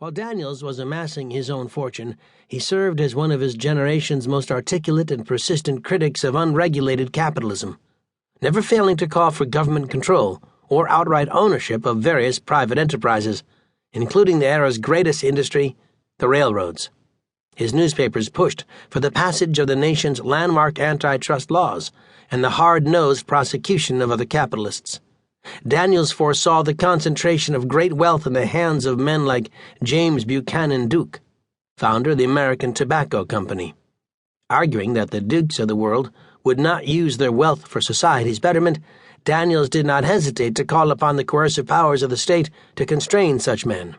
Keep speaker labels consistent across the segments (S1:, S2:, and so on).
S1: While Daniels was amassing his own fortune, he served as one of his generation's most articulate and persistent critics of unregulated capitalism, never failing to call for government control or outright ownership of various private enterprises, including the era's greatest industry, the railroads. His newspapers pushed for the passage of the nation's landmark antitrust laws and the hard-nosed prosecution of other capitalists. Daniels foresaw the concentration of great wealth in the hands of men like James Buchanan Duke, founder of the American Tobacco Company. Arguing that the dukes of the world would not use their wealth for society's betterment, Daniels did not hesitate to call upon the coercive powers of the state to constrain such men.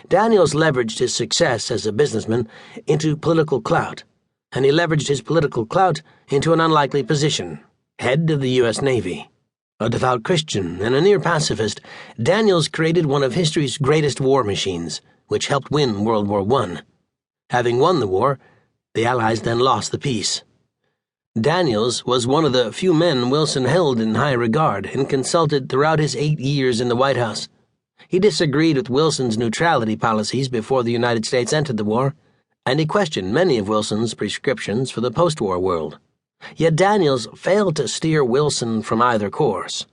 S1: Daniels leveraged his success as a businessman into political clout, and he leveraged his political clout into an unlikely position, head of the U.S. Navy. A devout Christian and a near pacifist, Daniels created one of history's greatest war machines, which helped win World War I. Having won the war, the Allies then lost the peace. Daniels was one of the few men Wilson held in high regard and consulted throughout his 8 years in the White House. He disagreed with Wilson's neutrality policies before the United States entered the war, and he questioned many of Wilson's prescriptions for the post-war world. Yet Daniels failed to steer Wilson from either course.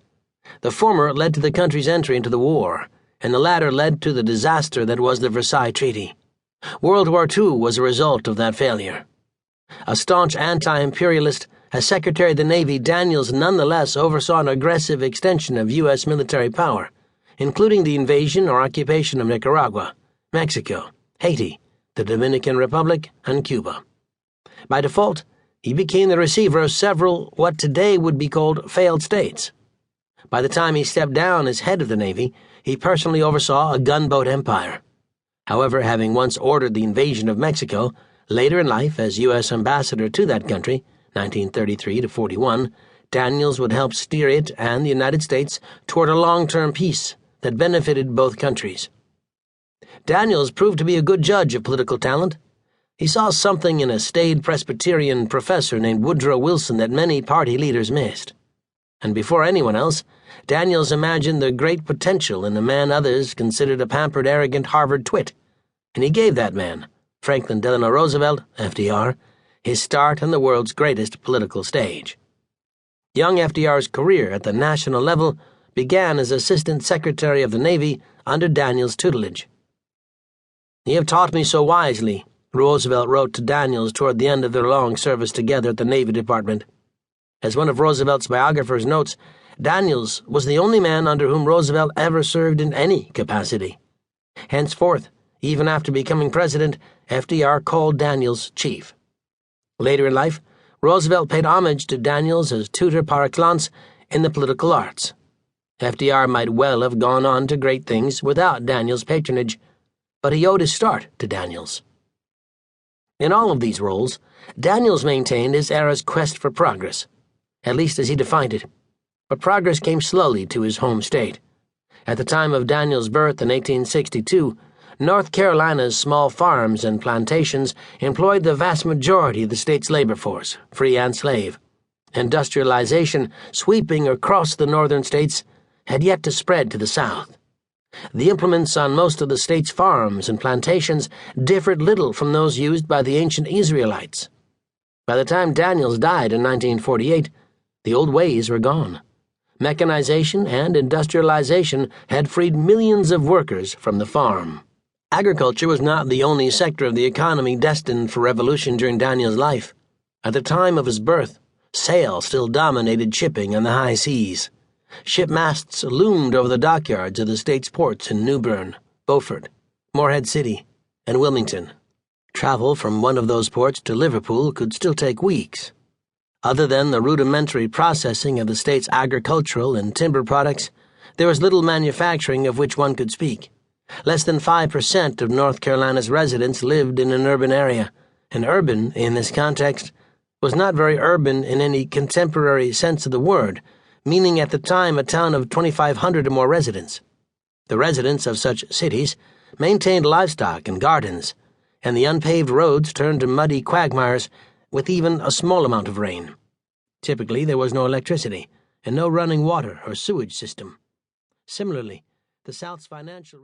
S1: The former led to the country's entry into the war, and the latter led to the disaster that was the Versailles Treaty. World War II was a result of that failure. A staunch anti-imperialist, as Secretary of the Navy, Daniels nonetheless oversaw an aggressive extension of U.S. military power, including the invasion or occupation of Nicaragua, Mexico, Haiti, the Dominican Republic, and Cuba. By default, he became the receiver of several what today would be called failed states. By the time he stepped down as head of the Navy, he personally oversaw a gunboat empire. However, having once ordered the invasion of Mexico, later in life as U.S. ambassador to that country, 1933 to 41, Daniels would help steer it and the United States toward a long-term peace that benefited both countries. Daniels proved to be a good judge of political talent. He saw something in a staid Presbyterian professor named Woodrow Wilson that many party leaders missed. And before anyone else, Daniels imagined the great potential in a man others considered a pampered, arrogant Harvard twit, and he gave that man, Franklin Delano Roosevelt, FDR, his start on the world's greatest political stage. Young FDR's career at the national level began as Assistant Secretary of the Navy under Daniels' tutelage. "You have taught me so wisely," Roosevelt wrote to Daniels toward the end of their long service together at the Navy Department. As one of Roosevelt's biographers notes, Daniels was the only man under whom Roosevelt ever served in any capacity. Henceforth, even after becoming president, FDR called Daniels chief. Later in life, Roosevelt paid homage to Daniels as tutor par excellence in the political arts. FDR might well have gone on to great things without Daniels' patronage, but he owed his start to Daniels. In all of these roles, Daniels maintained his era's quest for progress, at least as he defined it. But progress came slowly to his home state. At the time of Daniels' birth in 1862, North Carolina's small farms and plantations employed the vast majority of the state's labor force, free and slave. Industrialization, sweeping across the northern states, had yet to spread to the south. The implements on most of the state's farms and plantations differed little from those used by the ancient Israelites. By the time Daniels died in 1948, the old ways were gone. Mechanization and industrialization had freed millions of workers from the farm. Agriculture was not the only sector of the economy destined for revolution during Daniels' life. At the time of his birth, sail still dominated shipping on the high seas. Ship masts loomed over the dockyards of the state's ports in New Bern, Beaufort, Morehead City, and Wilmington. Travel from one of those ports to Liverpool could still take weeks. Other than the rudimentary processing of the state's agricultural and timber products, there was little manufacturing of which one could speak. Less than 5% of North Carolina's residents lived in an urban area, and urban, in this context, was not very urban in any contemporary sense of the word, meaning at the time a town of 2,500 or more residents. The residents of such cities maintained livestock and gardens, and the unpaved roads turned to muddy quagmires with even a small amount of rain. Typically, there was no electricity and no running water or sewage system. Similarly, the South's financial